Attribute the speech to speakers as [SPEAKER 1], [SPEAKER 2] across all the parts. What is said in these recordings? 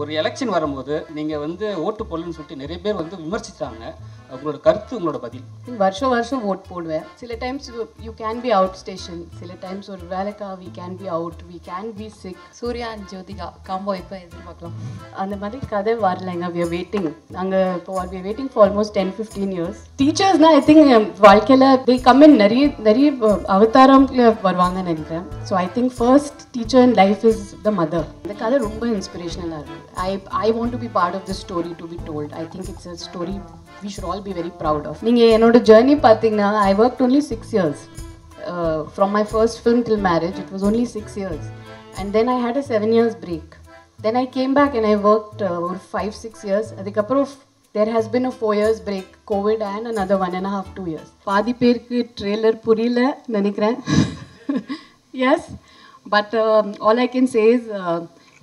[SPEAKER 1] ஒரு எலெக்ஷன் வரும்போது நீங்கள் வந்து ஓட்டு போடலன்னு சொல்லிட்டு நிறைய பேர் வந்து விமர்சித்தாங்க. உங்களோட கருத்து, உங்களோட பதில்?
[SPEAKER 2] வருஷம் வருஷம் ஓட் போடுவேன். சில times you can be out station, சில டைம்ஸ் ஒரு வேலைக்கா we can be out, we can be sick.
[SPEAKER 3] Surya and Jyothika combo இப்போ எதிர்பார்க்கலாம்.
[SPEAKER 2] அந்த மாதிரி கதை வரலைங்க. We are waiting. நாங்கள் இப்போ we are waiting for almost 10-15 years. டீச்சர்ஸ்னால் ஐ திங்க் வாழ்க்கையில் தே கம் இன் நிறைய அவதாரம்ல வருவாங்கன்னு நினைக்கிறேன். So I think first teacher in life is the mother. இந்த கதை ரொம்ப இன்ஸ்பிரேஷனலாக இருக்கும். I want to be part of this story to be told. I think it's a story we should all be very proud of. நீங்கள் என்னோட journey பார்த்தீங்கன்னா I worked only 6 years. From my first film till marriage, it was only 6 years. And then I had a 7 years break. Then I came back and I worked over 5-6 years. அதுக்கப்புறம் there has been a 4 years break, COVID and another 1.5-2 years. பாதி பேருக்கு trailer புரியல நினைக்கிறேன். Yes, but all I can say is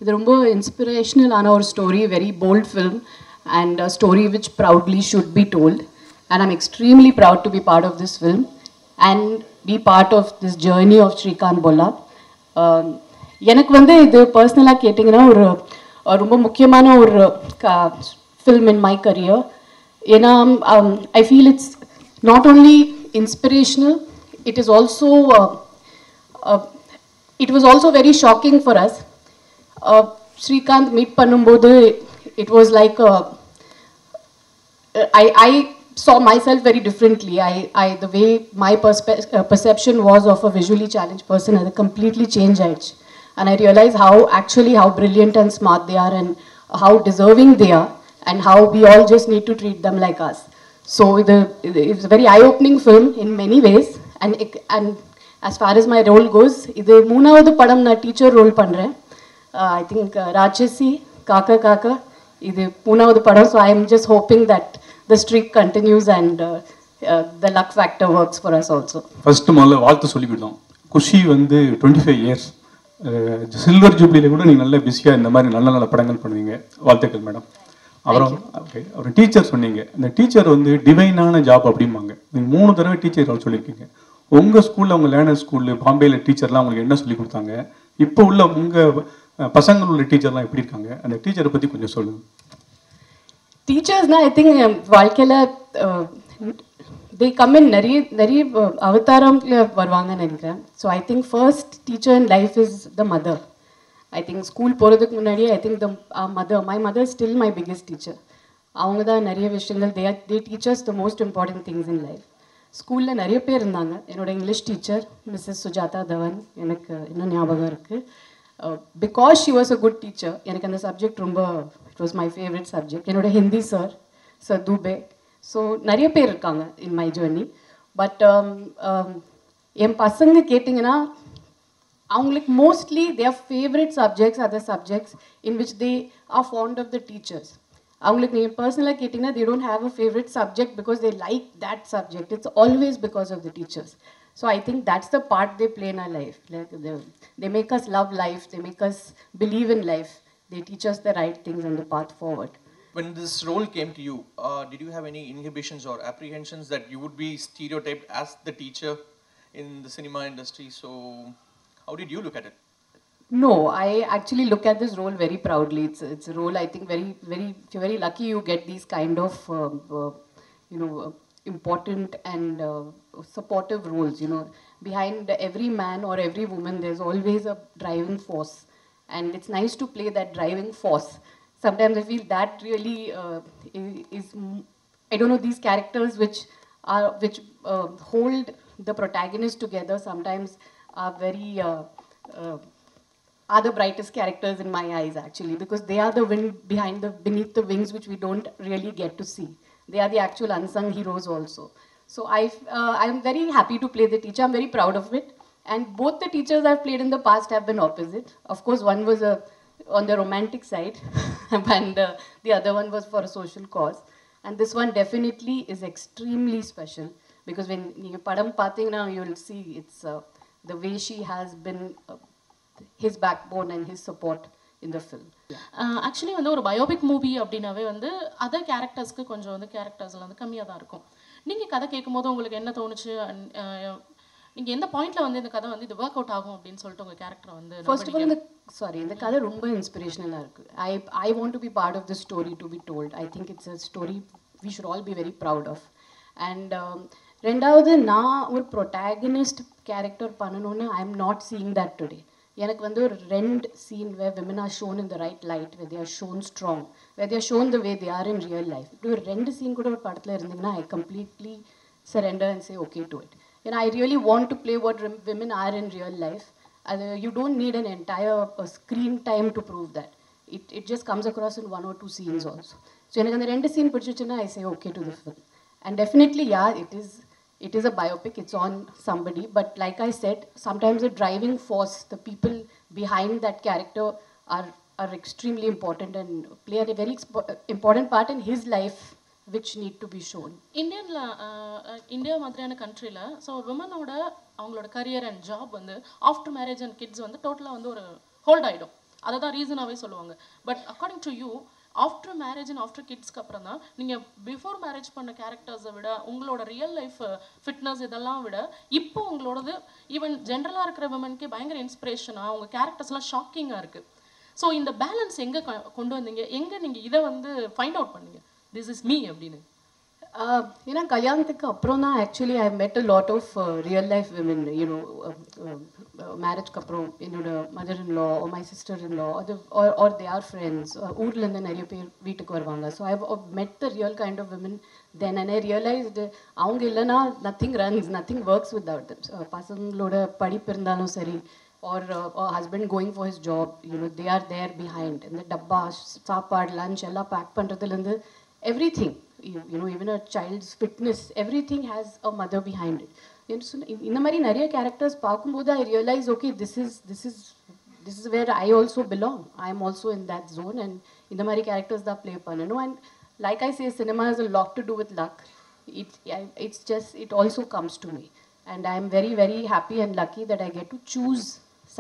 [SPEAKER 2] இது ரொம்ப இன்ஸ்பிரேஷனலான ஒரு story, very bold film and a story which proudly should be told, and I'm extremely proud to be part of this film and be part of this journey of Srikanth Bolla. எனக்கு வந்து இது பர்சனலாக கேட்டிங்கன்னா ஒரு ரொம்ப முக்கியமான ஒரு film in my career. ஏன்னா I feel it's not only inspirational, it is also it was also very shocking for us. Srikanth meet பண்ணும்போது it was like I saw myself very differently. The way my perception was of a visually challenged person had completely changed, and I realized how brilliant and smart they are, and how deserving they are, and how we all just need to treat them like us. So it's a very eye-opening film in many ways, and as far as my role goes, இது மூணாவது படம் நான் teacher role பண்ணுறேன். I think ராட்சசி காக்கா காக்கா இது மூணாவது படம். So I am just hoping that the streak continues and the luck factor works for us also.
[SPEAKER 4] First முதல்ல வாழ்த்து சொல்லிவிட்டோம். குஷி வந்து 25 years சில்வர் ஜூப்ளியில் கூட நீங்கள் நல்ல பிஸியாக இந்த மாதிரி நல்ல நல்ல படங்கள் பண்ணுவீங்க. வாழ்த்துக்கள் மேடம். அப்புறம் டீச்சர் சொன்னீங்க. இந்த டீச்சர் வந்து டிவைனான ஜாப் அப்படிம்பாங்க. நீங்கள் 3 தடவை டீச்சர் ரோல் சொல்லியிருக்கீங்க. உங்கள் ஸ்கூலில், உங்கள் லேர்னர் ஸ்கூலில் பாம்பேயில் டீச்சர்லாம் உங்களுக்கு என்ன சொல்லி கொடுத்தாங்க? இப்போ உள்ள உங்கள் பசங்கள் உள்ள டீச்சர்லாம் எப்படி இருக்காங்க? அந்த டீச்சரை பற்றி கொஞ்சம் சொல்லுங்கள்.
[SPEAKER 2] டீச்சர்ஸ்னா ஐ திங்க் வாழ்க்கையில் they come in நிறைய அவதாரம்ல வருவாங்கன்னு நினைக்கிறேன். So I think first teacher in life is the mother. I think school போகிறதுக்கு முன்னாடியே I think my mother still my biggest teacher. அவங்க தான் நிறைய விஷயங்கள் they teach us the most important things in life. ஸ்கூலில் நிறைய பேர் இருந்தாங்க. என்னோட English teacher Mrs Sujatha Dhawan எனக்கு இன்னும் ஞாபகம் இருக்குது. Because she was a good teacher, எனக்கு அந்த சப்ஜெக்ட் ரொம்ப it was my favourite subject. என்னோட ஹிந்தி சார் தூபே. ஸோ நிறைய பேர் இருக்காங்க இன் மை ஜேர்னி. பட் என் பசங்க கேட்டிங்கன்னா அவங்களுக்கு mostly their favourite subjects are the subjects in which they are fond of the teachers. அவங்களுக்கு நீங்கள் பர்சனலாக கேட்டிங்கன்னா they don't have a favorite subject because they like that subject. It's always because of the teachers. So I think that's the part they play in our life. Like they make us love life, they make us believe in life, they teach us the right things and the path forward.
[SPEAKER 5] When this role came to you, did you have any inhibitions or apprehensions that you would be stereotyped as the teacher in the cinema industry? So how did you look at it?
[SPEAKER 2] No, I actually look at this role very proudly. It's a role I think if you're very lucky you get these kind of important and supportive roles. Behind every man or every woman there's always a driving force, and it's nice to play that driving force. Sometimes I feel that really is I don't know, these characters which hold the protagonist together sometimes are very are the brightest characters in my eyes actually, because they are the wind beneath the wings which we don't really get to see. They are the actual unsung heroes also. So I am very happy to play the teacher. I'm very proud of it. And both the teachers I've played in the past have been opposite. Of course, one was on the romantic side and the other one was for a social cause. And this one definitely is extremely special, because when you padam pathina you'll see it's the way she has been his backbone and his support in the film.
[SPEAKER 6] Actually வந்து ஒரு biopic movie அப்படின்னாவே வந்து other கேரக்டர்ஸ்க்கு கொஞ்சம் வந்து கேரக்டர்ஸ்லாம் வந்து கம்மியாக தான் இருக்கும். நீங்கள் கதை கேட்கும்போது உங்களுக்கு என்ன தோணுச்சு? நீங்கள் எந்த பாயிண்ட்ல வந்து இந்த கதை வந்து இது ஒர்க் அவுட் ஆகும் அப்படின்னு சொல்லிட்டு உங்கள் கேரக்டர் வந்து?
[SPEAKER 2] ஃபர்ஸ்ட் ஆஃப் ஆல் இந்த சாரி இந்த கதை ரொம்ப இன்ஸ்பிரேஷனலாக இருக்குது. I want to be part of the story to be told. I think it's a story we should all be very proud of. And ரெண்டாவது, நான் ஒரு ப்ரொட்டாகனிஸ்ட் கேரக்டர் பண்ணணும்னு I am not seeing that today. எனக்கு வந்து ஒரு 2 scene where women are shown in the right light, where they are shown strong, where they are shown the way they are in real life. இப்படி ஒரு 2 scene கூட ஒரு படத்தில் இருந்தீங்கன்னா I completely surrender and say okay to it. And I really want to play what women are in real life. You don't need an entire screen time to prove that. It just comes across in 1 or 2 scenes also. So எனக்கு அந்த 2 scene பிடிச்சிச்சுன்னா I say okay to the film. And definitely, yeah, it is a biopic, it's on somebody, but like I said, sometimes the driving force, the people behind that character are extremely important and play a very important part in his life, which need to be shown.
[SPEAKER 6] India மாதிரியான கண்ட்ரியில் so விமனோட அவங்களோட career and job வந்து after marriage and kids வந்து டோட்டலாக வந்து ஒரு hold ஆகிடும். அதை தான் ரீசனாகவே சொல்லுவாங்க. But according to you, after marriage and after கிட்ஸ்க்கு அப்புறம் தான் நீங்கள் பிஃபோர் மேரேஜ் பண்ண கேரக்டர்ஸை விட உங்களோட ரியல் லைஃப் ஃபிட்னஸ் இதெல்லாம் விட இப்போ உங்களோடது ஈவன் ஜென்ரலாக இருக்கிற விமனுக்கே பயங்கர இன்ஸ்பிரேஷனாக உங்கள் கேரக்டர்ஸ்லாம் ஷாக்கிங்காக இருக்குது. ஸோ இந்த பேலன்ஸ் எங்கே கொண்டு வந்தீங்க? எங்கே நீங்கள் இதை வந்து ஃபைண்ட் அவுட் பண்ணீங்க திஸ் இஸ் மீ அப்படின்னு?
[SPEAKER 2] ஏன்னா கல்யாணத்துக்கு அப்புறம் தான் actually I met a lot of real life women. You know மேரேஜ்க்கு அப்புறம் என்னோட mother in law, my sister in law, அது ஆர் தே ஆர் ஃப்ரெண்ட்ஸ், ஊர்லேருந்து நிறைய பேர் வீட்டுக்கு வருவாங்க. So I met the real kind of women then. And I realised அவங்க இல்லைன்னா nothing runs, nothing works without them. பசங்களோட படிப்பு இருந்தாலும் சரி, or husband going for his job, you know, they are there behind. And the dabba, saapad, lunch, ella pack பண்றதுலேருந்து everything, you know, even a child's fitness, everything has a mother behind it. இந்த மாதிரி நிறைய characters பார்க்கும்போது I realize, okay, this is where I also belong. I am also in that zone, and இந்த மாதிரி characters தான் play பண்ணணும். And like I say, cinema has a lot to do with luck. It's just, it also comes to me, and I am very, very happy and lucky that I get to choose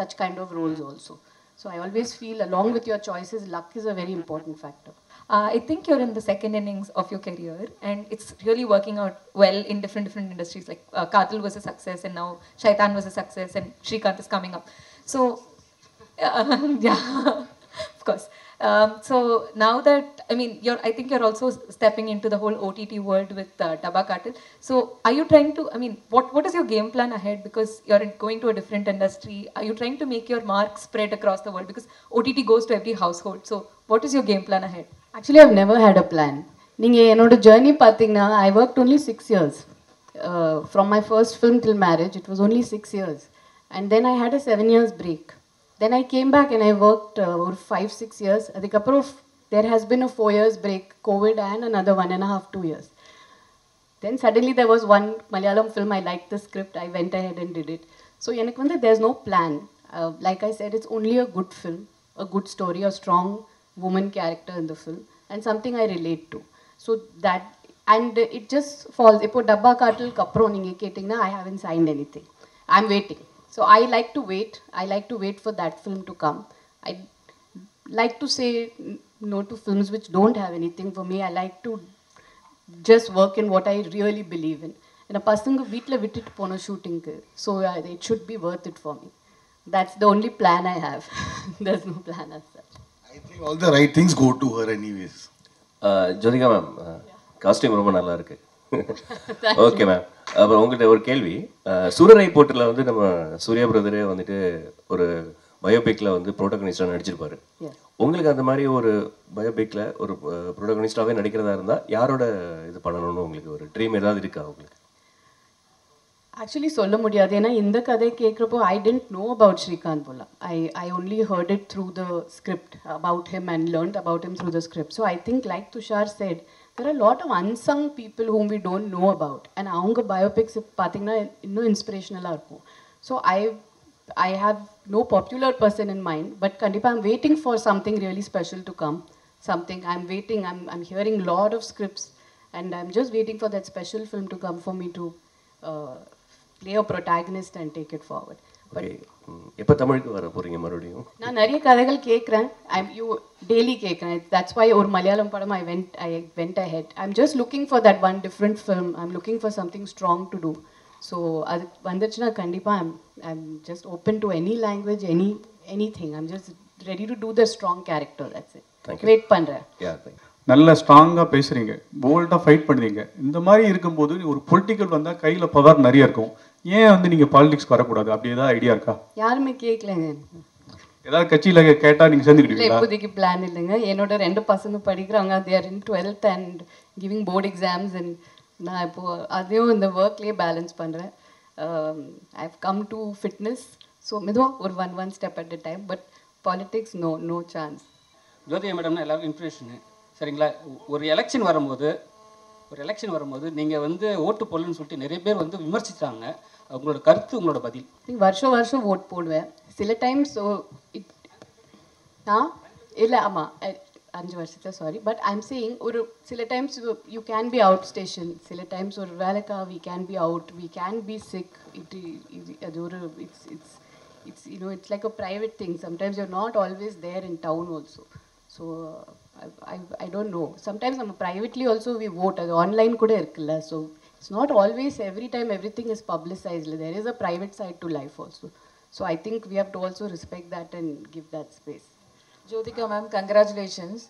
[SPEAKER 2] such kind of roles also. So I always feel, along with your choices, luck is a very important factor.
[SPEAKER 7] I think you're in the second innings of your career, and it's really working out well in different industries. Like Katil was a success, and now Shaitan was a success, and Shrikant is coming up. So, yeah, of course. So now that, I mean, I think you're also stepping into the whole OTT world with Dabba Katil. So are you trying to, I mean, what is your game plan ahead? Because you're going to a different industry. Are you trying to make your mark spread across the world? Because OTT goes to every household. So what is your game plan ahead?
[SPEAKER 2] Actually, I've never had a plan. நீங்கள் என்னோட journey பார்த்தீங்கன்னா, I worked only 6 years. From my first film till marriage, it was only 6 years. And then I had a 7 years break. Then I came back and I worked over 5-6 years. Adhikapuram, there has been a 4 years break, COVID, and another 1.5-2 years. Then suddenly there was one Malayalam film, I liked the script, I went ahead and did it. So there's no plan. Like I said, it's only a good film, a good story, a strong woman character in the film, and something I relate to. So that, and it just falls. Ipo Dabba Katil kapro ninge ketingna, I haven't signed anything. I'm waiting. So I like to wait. I like to wait for that film to come. I like to say no to films which don't have anything for me. I like to just work in what I really believe in. And a person veetla vitittu pona shooting, so it should be worth it for me. That's the only plan I have. There's no plan as such.
[SPEAKER 8] I think all the right things go to her anyways.
[SPEAKER 9] Jyothika ma'am, costume ரொம்ப நல்லா இருக்கு. Okay ma'am, அப்புறம் உங்கள்கிட்ட ஒரு கேள்வி. சூரரை போட்டில் வந்து நம்ம சூர்யா பிரதரே வந்துட்டு ஒரு பயோபிக்கில் வந்து ப்ரோட்டகனிஸ்டாக நடிச்சிருப்பாரு. உங்களுக்கு அந்த மாதிரி ஒரு பயோபிக்கில் ஒரு ப்ரோட்டகனிஸ்டாகவே நடிக்கிறதா இருந்தால் யாரோட இது பண்ணணும்னு உங்களுக்கு ஒரு ட்ரீம் ஏதாவது இருக்கா உங்களுக்கு?
[SPEAKER 2] ஆக்சுவலி சொல்ல முடியாது. ஏன்னா இந்த கதை கேட்குறப்போ ஐ டென்ட் நோ அபவுட் ஸ்ரீகாந்த் போலா. I only heard it through the script about him and learned about him through the script. So I think, like Tushar said, there are a lot of unsung people whom we don't know about. And அவங்க biopics பார்த்தீங்கன்னா இன்னும் இன்ஸ்பிரேஷனலாக இருக்கும். So I have no popular person in mind, but kandipa I'm waiting for something really special to come. Something I'm waiting, I'm hearing a lot of scripts, and I'm just waiting for that special film to come for me to play a protagonist and take it forward.
[SPEAKER 9] Okay, எப்போ தமிழுக்கு வர போகிறீங்க மறுபடியும்?
[SPEAKER 2] நான் நிறைய கதைகள் கேட்குறேன். You daily கேட்குறேன். தட்ஸ் வை ஒரு மலையாளம் படம் I went ahead. I'm just looking for that one different film. I'm looking for something strong to do. So அது வந்துச்சுன்னா கண்டிப்பாக I'm just open to any language, any anything. I'm just ready to do the strong character, that's it.
[SPEAKER 9] Thank you.
[SPEAKER 2] Wait பண்றேன்.
[SPEAKER 9] Yeah, thank you.
[SPEAKER 4] நல்ல ஸ்ட்ராங்காக பேசுகிறீங்க, போல்டாக fight பண்ணுறீங்க. இந்த மாதிரி இருக்கும்போது ஒரு பொலிட்டிக்கல் வந்தால் கையில் பவர் நிறைய இருக்கும். ஏன் வந்து நீங்கள் பாலிடிக்ஸ்க்கு வரக்கூடாது? அப்படி ஏதாவது ஐடியா இருக்கா?
[SPEAKER 2] யாருமே கேட்கலங்க.
[SPEAKER 4] ஏதாவது கட்சியில் கேட்டால் நீங்கள்
[SPEAKER 2] இல்லை,
[SPEAKER 4] சேர்ந்துக்கிட்டீங்களா?
[SPEAKER 2] இப்போதைக்கு பிளான் இல்லைங்க. என்னோட 2 பசங்க படிக்கிறாங்க. they are in 12th and giving board exams, and நான் இப்போ அதையும் இந்த ஒர்க்லேயே பேலன்ஸ் பண்ணுறேன். I have come to fitness, so மெதுவாக ஒரு one step at a time. But politics no chance.
[SPEAKER 1] Jyothika மேடம்னா எல்லாருக்கும் இன்ஸ்பிரேஷனு, சரிங்களா? ஒரு எலெக்ஷன் வரும்போது நீங்கள் வந்து ஓட்டு போடலன்னு சொல்லிட்டு நிறைய பேர் வந்து விமர்சித்தாங்க. உங்களோட கருத்து, உங்களோட பதில்?
[SPEAKER 2] வருஷம் ஓட் போடுவேன். சில டைம்ஸ் இல்லை, ஆமாம் 5 வருஷத்தில், sorry. But I am saying, ஒரு சில times you can be out station, சில டைம்ஸ் ஒரு வேலைக்கா we can be out, we can be sick. அது ஒரு it's it's like a private thing. Sometimes you're not always there in town also. So I don't know. Sometimes privately also we vote. As online kuda irukilla. So it's not always every time everything is publicized. There is a private side to life also. So I think we have to also respect that and give that space.
[SPEAKER 3] Jyothika ma'am, congratulations.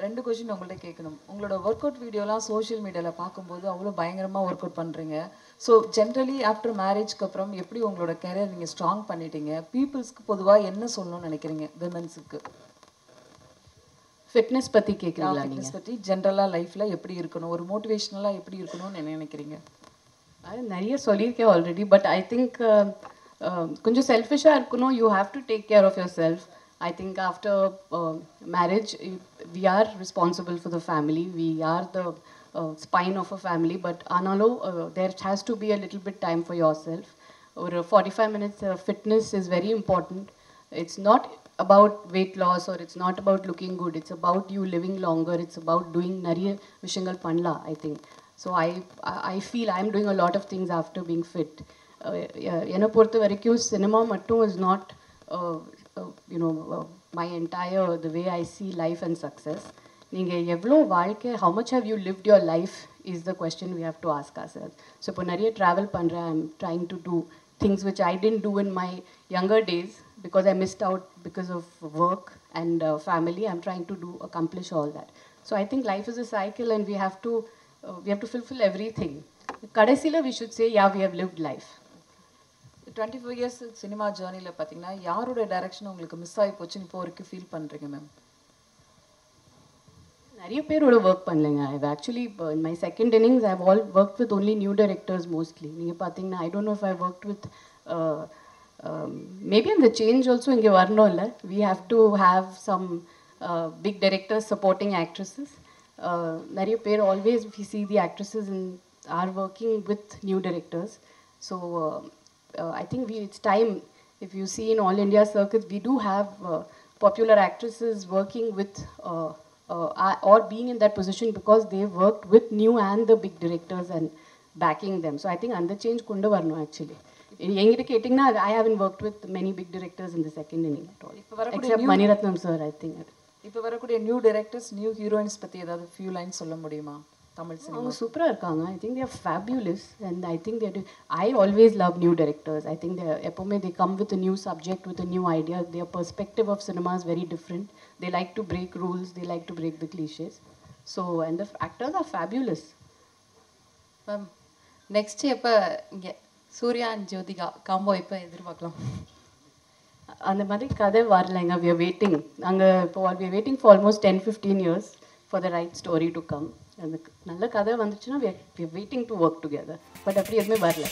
[SPEAKER 3] 2 question உங்கள்கிட்ட கேட்கணும். உங்களோட work out வீடியோலாம் social மீடியாவில் பார்க்கும்போது அவ்வளோ பயங்கரமாக work out பண்ணுறீங்க. So generally after மேரேஜ்க்கு அப்புறம் எப்படி உங்களோட கெரியர் நீங்கள் ஸ்ட்ராங் பண்ணிட்டீங்க? பீப்புள்ஸ்க்கு பொதுவாக என்ன சொல்லணும்னு நினைக்கிறீங்க? விமென்ஸுக்கு
[SPEAKER 2] ஃபிட்னஸ் பற்றி கேட்குறீங்களா?
[SPEAKER 3] ஃபிட்னஸ் பற்றி ஜென்ரலாக லைஃப்பில் எப்படி இருக்கணும், ஒரு மோட்டிவேஷ்னலாக எப்படி இருக்கணும்னு நினைக்கிறீங்க?
[SPEAKER 2] அது நிறைய சொல்லியிருக்கேன் ஆல்ரெடி. பட் ஐ திங்க் கொஞ்சம் செல்ஃபிஷாக இருக்கணும். You have to take care of your self. I think after marriage, we are responsible for the family. We are the spine of a family. But analo, there has to be a little bit time for yourself. Or 45 minutes fitness is very important. It's not about weight loss or it's not about looking good. It's about you living longer. It's about doing nariya vishangal panla, I think. So I feel I'm doing a lot of things after being fit. Ena portha varaiku cinema mattum is not my entire, the way I see life and success. How much have you lived your life is the question we have to ask ourselves. So இப்போ நிறைய travel பண்றேன். I'm trying to do things which I didn't do in my younger days because I missed out because of work and family. I'm trying to accomplish all that. So I think life is a cycle and we have to fulfill everything. கடைசில we should say, yeah, we have lived life.
[SPEAKER 3] 25 years cinema ஜேர்னியில் பார்த்தீங்கன்னா யாரோட direction உங்களுக்கு miss ஆகி போச்சுன்னு இப்போ வரைக்கும் feel பண்ணுறீங்க மேம்?
[SPEAKER 2] நிறைய பேரோட ஒர்க் பண்ணலைங்க. I actually in my second innings I all work with only new directors mostly. நீங்கள் பார்த்தீங்கன்னா I don't know if I work with maybe அந்த சேஞ்ச் ஆல்சோ இங்கே வரணும் இல்லை. We have to have some big directors supporting actresses. நிறைய பேர் always we see the actresses in are working with new directors. So I think it's time. If you see in all India circuits, we do have popular actresses working with or being in that position because they worked with new and the big directors and backing them. So I think under change kundu varno actually. எங்கிட்ட கேட்டிங்கன்னா I haven't worked with many big directors in the second inning at all. Except Maniratnam sir, I think.
[SPEAKER 3] இப்போ வரக்கூடிய new directors, new heroines பற்றி ஏதாவது few lines சொல்ல முடியுமா? Tamil cinema
[SPEAKER 2] அவங்க சூப்பராக இருக்காங்க. I think they're fabulous and I think they're I always love new directors. I think எப்போவுமே they come with new subject with new idea. Their perspective of cinema is very different. They like to break rules, they like to break the clichés. So and the actors are fabulous.
[SPEAKER 3] Ma'am, next எப்போ இங்கே Surya and Jyothika combo எப்போ எதிர்பார்க்கலாம்?
[SPEAKER 2] அந்த மாதிரி கதை வரலைங்க. We are waiting. நாங்கள் இப்போ we are waiting for almost 10-15 years for the right story to come. அந்த நல்ல கதை வந்துச்சுன்னா we are waiting to work together. But அப்படி எதுவுமே வரல.